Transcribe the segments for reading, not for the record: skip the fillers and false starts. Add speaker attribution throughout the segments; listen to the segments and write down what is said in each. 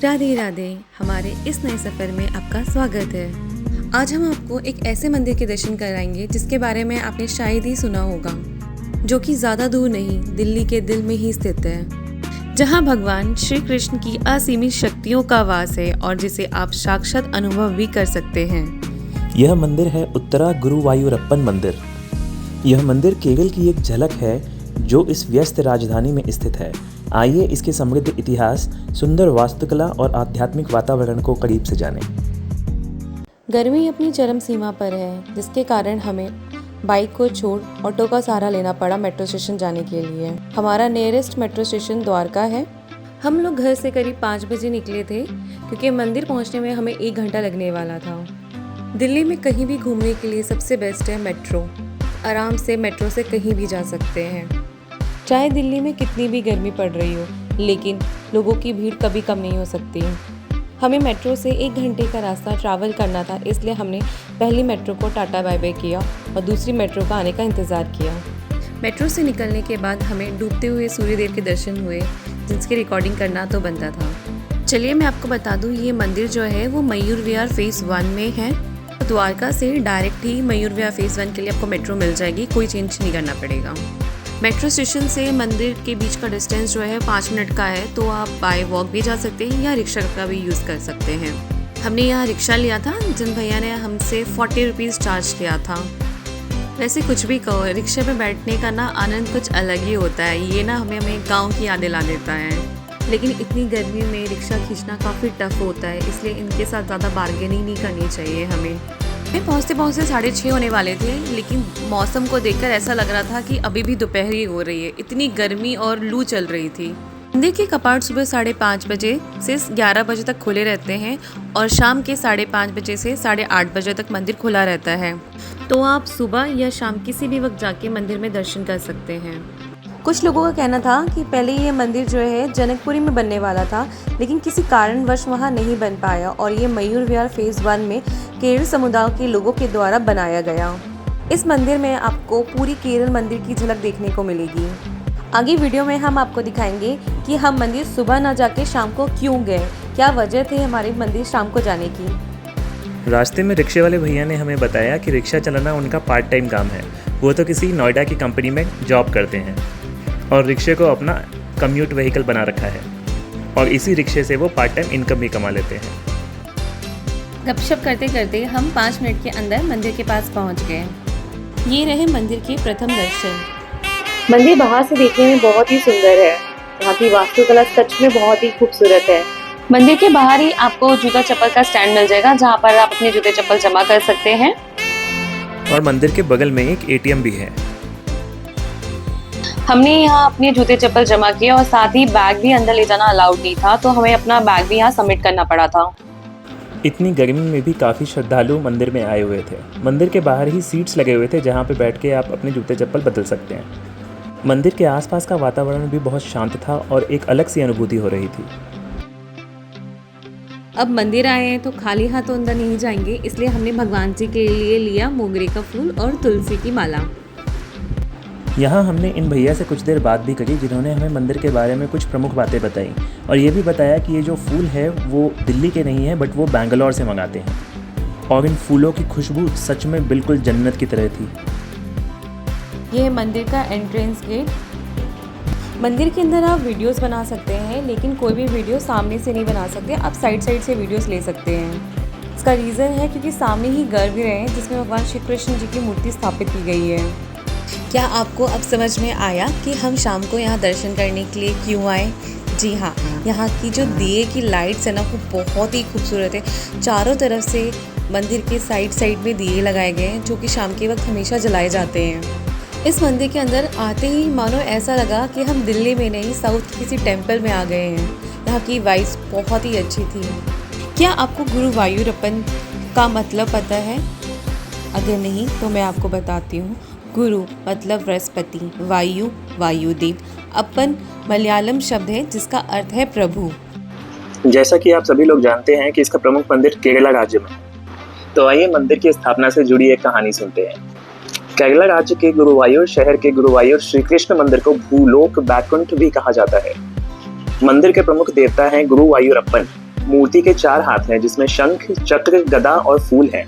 Speaker 1: राधे राधे। हमारे इस नए सफ़र में आपका स्वागत है। आज हम आपको एक ऐसे मंदिर के दर्शन कराएंगे जिसके बारे में आपने शायद ही सुना होगा, जो कि ज़्यादा दूर नहीं, दिल्ली के दिल में ही स्थित है, जहां भगवान श्री कृष्ण की असीमित शक्तियों का वास है और जिसे आप साक्षात अनुभव भी कर सकते हैं।
Speaker 2: यह मंदिर है उत्तरा गुरुवायूरप्पन मंदिर। यह मंदिर केरल की एक झलक है जो इस व्यस्त राजधानी में स्थित है। आइए इसके समृद्ध इतिहास, सुंदर वास्तुकला और आध्यात्मिक वातावरण को करीब से जानें।
Speaker 1: गर्मी अपनी चरम सीमा पर है, जिसके कारण हमें बाइक को छोड़ ऑटो का सहारा लेना पड़ा मेट्रो स्टेशन जाने के लिए। हमारा नियरेस्ट मेट्रो स्टेशन द्वारका है। हम लोग घर से करीब 5 बजे निकले थे क्योंकि मंदिर पहुंचने में हमें 1 घंटा लगने वाला था। दिल्ली में कहीं भी घूमने के लिए सबसे बेस्ट है मेट्रो। आराम से मेट्रो से कहीं भी जा सकते हैं। चाहे दिल्ली में कितनी भी गर्मी पड़ रही हो, लेकिन लोगों की भीड़ कभी कम नहीं हो सकती। हमें मेट्रो से 1 घंटे का रास्ता ट्रैवल करना था, इसलिए हमने पहली मेट्रो को टाटा बाय बाय किया और दूसरी मेट्रो का आने का इंतज़ार किया। मेट्रो से निकलने के बाद हमें डूबते हुए सूर्यदेव के दर्शन हुए, जिसकी रिकॉर्डिंग करना तो बनता था। चलिए मैं आपको बता दूं, ये मंदिर जो है वो मयूर विहार फेज़ 1 में है। द्वारका से डायरेक्ट ही मयूर विहार फेज़ 1 के लिए आपको मेट्रो मिल जाएगी, कोई चेंज नहीं करना पड़ेगा। मेट्रो स्टेशन से मंदिर के बीच का डिस्टेंस जो है 5 मिनट का है, तो आप बाय वॉक भी जा सकते हैं या रिक्शा का भी यूज़ कर सकते हैं। हमने यहाँ रिक्शा लिया था, जिन भैया ने हमसे 40 रुपीज़ चार्ज किया था। वैसे कुछ भी कहो, रिक्शे पे बैठने का ना आनंद कुछ अलग ही होता है। ये ना हमें गाँव की यादें ला देता है। लेकिन इतनी गर्मी में रिक्शा खींचना काफ़ी टफ होता है, इसलिए इनके साथ ज़्यादा बार्गेनिंग नहीं करनी चाहिए हमें। पहुँचते 6:30 होने वाले थे, लेकिन मौसम को देखकर ऐसा लग रहा था कि अभी भी दोपहर ही हो रही है। इतनी गर्मी और लू चल रही थी। मंदिर के कपाट सुबह 5:30 बजे से 11 बजे तक खुले रहते हैं और शाम के 5:30 बजे से 8:30 बजे तक मंदिर खुला रहता है। तो आप सुबह या शाम किसी भी वक्त जाके मंदिर में दर्शन कर सकते हैं। कुछ लोगों का कहना था कि पहले ये मंदिर जो है जनकपुरी में बनने वाला था, लेकिन किसी कारणवश वहाँ नहीं बन पाया और ये मयूर विहार फेज़ 1 में केरल समुदाय के लोगों के द्वारा बनाया गया। इस मंदिर में आपको पूरी केरल मंदिर की झलक देखने को मिलेगी। आगे वीडियो में हम आपको दिखाएंगे कि हम मंदिर सुबह ना जाके शाम को क्यों गए, क्या वजह थी हमारे मंदिर शाम को जाने की।
Speaker 2: रास्ते में रिक्शे वाले भैया ने हमें बताया कि रिक्शा चलाना उनका पार्ट टाइम काम है। वो तो किसी नोएडा की कंपनी में जॉब करते हैं और रिक्शे को अपना कम्यूट व्हीकल बना रखा है और इसी रिक्शे से वो पार्ट टाइम इनकम भी कमा लेते हैं।
Speaker 1: गपशप करते करते हम 5 मिनट के अंदर मंदिर के पास पहुंच गए। ये रहे मंदिर के प्रथम दर्शन।
Speaker 3: मंदिर बाहर से देखने में बहुत ही सुंदर है। यहाँ की वास्तुकला सच में बहुत ही खूबसूरत है। मंदिर के बाहर ही आपको जूता चप्पल का स्टैंड मिल जाएगा, जहाँ पर आप अपने जूते चप्पल जमा कर सकते हैं।
Speaker 2: और मंदिर के बगल में एक ATM भी है।
Speaker 3: हमने यहाँ अपने जूते चप्पल जमा किए और साथ ही बैग भी अंदर ले जाना अलाउड नहीं था, तो हमें अपना बैग भी यहाँ सबमिट करना पड़ा था।
Speaker 2: इतनी गर्मी में भी काफ़ी श्रद्धालु मंदिर में आए हुए थे। मंदिर के बाहर ही सीट्स लगे हुए थे, जहाँ पे बैठ के आप अपने जूते चप्पल बदल सकते हैं। मंदिर के आसपास का वातावरण भी बहुत शांत था और एक अलग सी अनुभूति हो रही थी।
Speaker 1: अब मंदिर आए हैं तो खाली हाथ तो अंदर नहीं जाएंगे, इसलिए हमने भगवान जी के लिए लिया मोगरे का फूल और तुलसी की माला।
Speaker 2: यहाँ हमने इन भैया से कुछ देर बात भी करी, जिन्होंने हमें मंदिर के बारे में कुछ प्रमुख बातें बताई और ये भी बताया कि ये जो फूल है वो दिल्ली के नहीं है, बट वो बैंगलोर से मंगाते हैं और इन फूलों की खुशबू सच में बिल्कुल जन्नत की तरह थी।
Speaker 1: ये है मंदिर का एंट्रेंस गेट। मंदिर के अंदर आप वीडियोस बना सकते हैं, लेकिन कोई भी वीडियो सामने से नहीं बना सकते, आप साइड से वीडियोस ले सकते हैं। इसका रीज़न है क्योंकि सामने ही गर्भगृह है जिसमें भगवान श्री कृष्ण जी की मूर्ति स्थापित की गई है। क्या आपको अब समझ में आया कि हम शाम को यहाँ दर्शन करने के लिए क्यों आए? जी हाँ, यहाँ की जो दिए की लाइट्स है ना, वो बहुत ही खूबसूरत है। चारों तरफ से मंदिर के साइड में दिए लगाए गए हैं, जो कि शाम के वक्त हमेशा जलाए जाते हैं। इस मंदिर के अंदर आते ही मानो ऐसा लगा कि हम दिल्ली में नहीं, साउथ किसी टेम्पल में आ गए हैं। यहाँ की वाइब्स बहुत ही अच्छी थी। क्या आपको गुरुवायूरप्पन का मतलब पता है? अगर नहीं तो मैं आपको बताती हूँ। गुरु मतलब बृहस्पति, वायु वायुदेव, अपन मलयालम शब्द है जिसका अर्थ है प्रभु।
Speaker 2: जैसा कि आप सभी लोग जानते हैं कि इसका प्रमुख मंदिर केरला राज्य में है, तो आइए मंदिर की स्थापना से जुड़ी एक कहानी सुनते हैं। केरला राज्य के गुरुवायूर शहर के गुरुवायूर श्री कृष्ण मंदिर को भूलोक बैकुंठ भी कहा जाता है। मंदिर के प्रमुख देवता हैं गुरुवायूरप्पन, मूर्ति के 4 हाथ हैं, जिसमें शंख, चक्र, गदा और फूल हैं।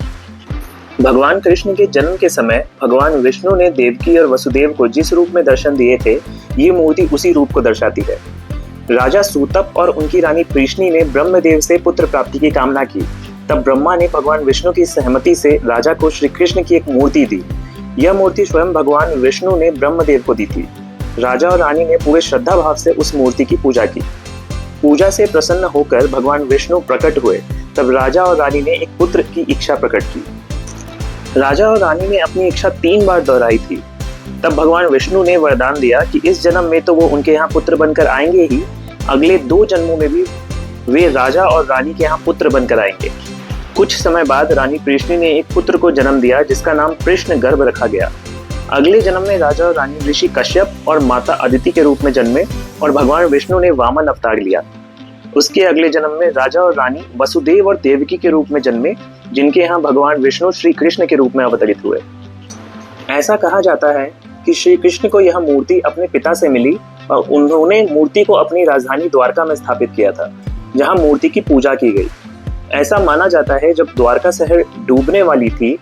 Speaker 2: भगवान कृष्ण के जन्म के समय भगवान विष्णु ने देवकी और वसुदेव को जिस रूप में दर्शन दिए थे, ये मूर्ति उसी रूप को दर्शाती है। राजा सूतप और उनकी रानी प्रीष्णी ने ब्रह्मदेव से पुत्र प्राप्ति की कामना की। तब ब्रह्मा ने भगवान विष्णु की सहमति से राजा को श्री कृष्ण की एक मूर्ति दी। यह मूर्ति स्वयं भगवान विष्णु ने ब्रह्मदेव को दी थी। राजा और रानी ने पूरे श्रद्धा भाव से उस मूर्ति की पूजा की। पूजा से प्रसन्न होकर भगवान विष्णु प्रकट हुए। तब राजा और रानी ने एक पुत्र की इच्छा प्रकट की। राजा और रानी ने अपनी इच्छा 3 बार दोहराई थी। तब भगवान विष्णु ने वरदान दिया कि इस जन्म में तो वो उनके यहाँ पुत्र बनकर आएंगे ही, अगले 2 जन्मों में भी वे राजा और रानी के यहाँ पुत्र बनकर आएंगे। कुछ समय बाद रानी प्रीष्णी ने एक पुत्र को जन्म दिया, जिसका नाम कृष्ण गर्भ रखा गया। अगले जन्म में राजा और रानी ऋषि कश्यप और माता अदिति के रूप में जन्मे और भगवान विष्णु ने वामन अवतार लिया। उसके अगले जन्म में राजा और रानी वसुदेव और देवकी के रूप में जन्मे, जिनके यहाँ भगवान विष्णु श्री कृष्ण के रूप में अवतरित हुए। ऐसा कहा जाता है कि श्री कृष्ण को यह मूर्ति अपने पिता से मिली और उन्होंने मूर्ति को अपनी राजधानी द्वारका में स्थापित किया था, जहाँ मूर्ति की पूजा की गई। ऐसा माना जाता है जब द्वारका शहर डूबने वाली थी,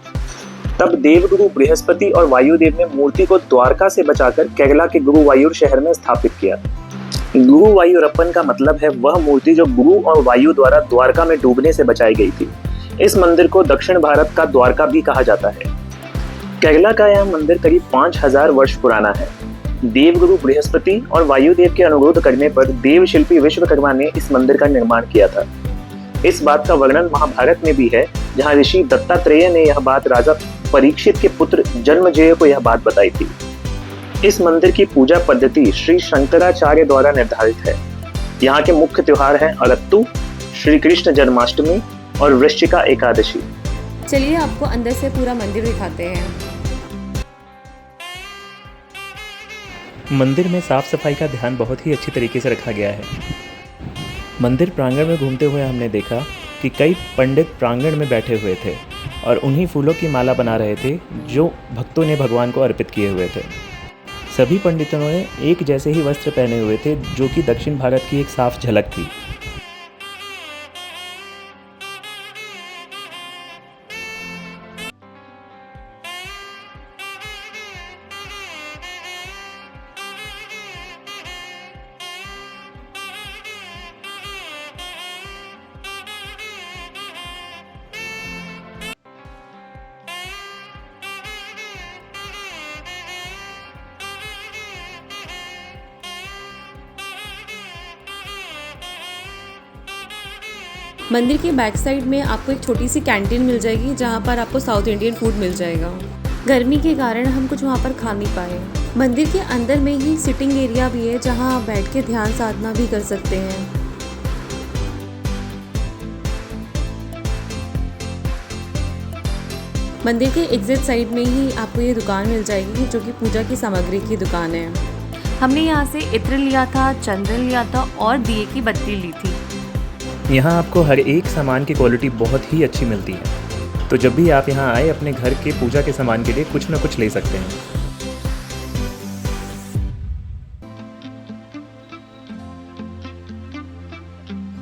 Speaker 2: तब देवगुरु बृहस्पति और वायुदेव ने मूर्ति को द्वारका से बचाकर केरला के गुरुवायूर शहर में स्थापित किया। गुरुवायूरप्पन का मतलब है वह मूर्ति जो गुरु और वायु द्वारा द्वारका में डूबने से बचाई गई थी। इस मंदिर को दक्षिण भारत का द्वारका भी कहा जाता है। केरला का यह मंदिर करीब 5000 वर्ष पुराना है। देवगुरु बृहस्पति और वायुदेव के अनुरोध करने पर देव शिल्पी विश्वकर्मा ने इस मंदिर का निर्माण किया था। इस बात का वर्णन महाभारत में भी है, जहाँ ऋषि दत्तात्रेय ने यह बात राजा परीक्षित के पुत्र जन्मजय को यह बात बताई थी। इस मंदिर की पूजा पद्धति श्री शंकराचार्य द्वारा निर्धारित है। यहाँ के मुख्य त्योहार हैं अरत्तु, श्री कृष्ण जन्माष्टमी और वृश्चिका एकादशी।
Speaker 1: चलिए आपको अंदर से पूरा मंदिर दिखाते हैं।
Speaker 2: मंदिर में साफ सफाई का ध्यान बहुत ही अच्छी तरीके से रखा गया है। मंदिर प्रांगण में घूमते हुए हमने देखा कि कई पंडित प्रांगण में बैठे हुए थे और उन्हीं फूलों की माला बना रहे थे जो भक्तों ने भगवान को अर्पित किए हुए थे। सभी पंडितों ने एक जैसे ही वस्त्र पहने हुए थे, जो कि दक्षिण भारत की एक साफ झलक थी।
Speaker 1: मंदिर के बैक साइड में आपको एक छोटी सी कैंटीन मिल जाएगी, जहाँ पर आपको साउथ इंडियन फूड मिल जाएगा। गर्मी के कारण हम कुछ वहाँ पर खा नहीं पाए। मंदिर के अंदर में ही सिटिंग एरिया भी है, जहाँ आप बैठ के ध्यान साधना भी कर सकते हैं। मंदिर के एग्जिट साइड में ही आपको ये दुकान मिल जाएगी, जो कि पूजा की सामग्री की दुकान है। हमने यहाँ से इत्र लिया था, चंदन लिया था और दिए की बत्ती ली थी।
Speaker 2: यहाँ आपको हर एक सामान की क्वालिटी बहुत ही अच्छी मिलती है, तो जब भी आप यहाँ आए अपने घर के पूजा के सामान के लिए कुछ ना कुछ ले सकते हैं।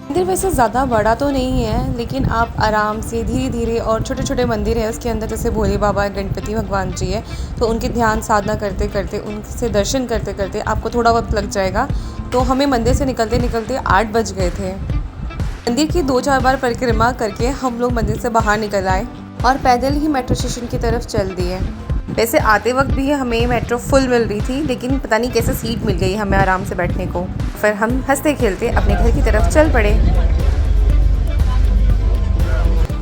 Speaker 1: मंदिर वैसे ज़्यादा बड़ा तो नहीं है, लेकिन आप आराम से धीरे धीरे, और छोटे छोटे मंदिर है उसके अंदर, जैसे भोले बाबा, गणपति भगवान जी है, तो उनके ध्यान साधना करते करते, उनसे दर्शन करते करते आपको थोड़ा वक्त लग जाएगा। तो हमें मंदिर से निकलते निकलते 8 बज गए थे। मंदिर की 2-4 बार परिक्रमा करके हम लोग मंदिर से बाहर निकल आए और पैदल ही मेट्रो स्टेशन की तरफ चल दिए। वैसे आते वक्त भी हमें मेट्रो फुल मिल रही थी, लेकिन पता नहीं कैसे सीट मिल गई हमें आराम से बैठने को। फिर हम हंसते खेलते अपने घर की तरफ चल पड़े।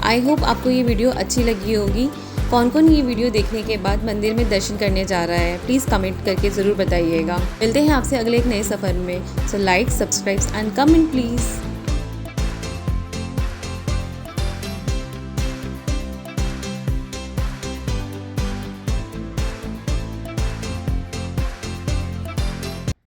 Speaker 1: आई होप आपको ये वीडियो अच्छी लगी होगी। कौन कौन ये वीडियो देखने के बाद मंदिर में दर्शन करने जा रहा है, प्लीज़ कमेंट करके ज़रूर बताइएगा। मिलते हैं आपसे अगले एक नए सफ़र में। So like, subscribe and comment please.